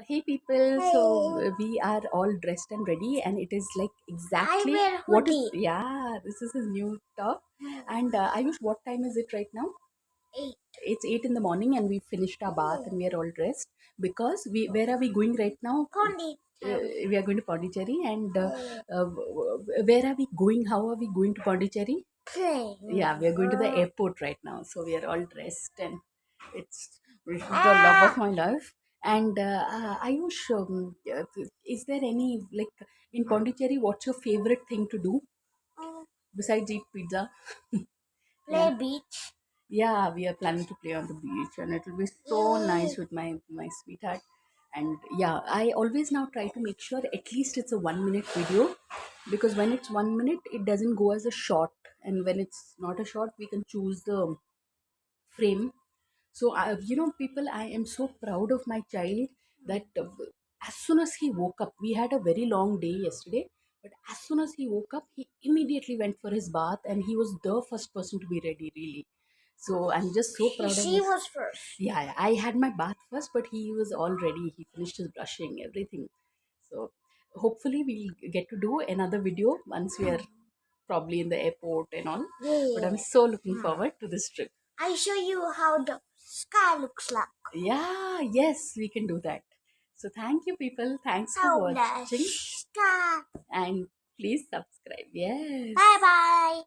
Hey people, so we are all dressed and ready, and it is like exactly wear what is, hoodie. yeah, this is his new top. And Ayush, what time is it right now? 8. It's 8 in the morning, and we finished our bath and we are all dressed because where are we going right now? Pondicherry. We are going to Pondicherry, and where are we going? How are we going to Pondicherry? Plane. Yeah, we are going to the airport right now, so we are all dressed, and it's the love of my life. And Ayush, is there any like in Pondicherry? What's your favorite thing to do besides eat pizza? Yeah, Play beach. yeah, we are planning to play on the beach, and it will be so nice with my sweetheart. And yeah, I always now try to make sure at least it's a 1 minute video, because when it's 1 minute, it doesn't go as a short, and when it's not a short, we can choose the frame. So people, I am so proud of my child that as soon as he woke up, we had a very long day yesterday, but as soon as he woke up, he immediately went for his bath, and he was the first person to be ready, really. So I'm just so proud of She this. was first. Yeah, I had my bath first, but he was all ready. He finished his brushing, everything. So hopefully we'll get to do another video once we are probably in the airport and all. But I'm Yeah. so looking forward to this trip. I show you how the sky looks like. Yeah, yes, we can do that. So thank you, people. Thanks for How the watching, sky. and please subscribe. Yes. Bye bye.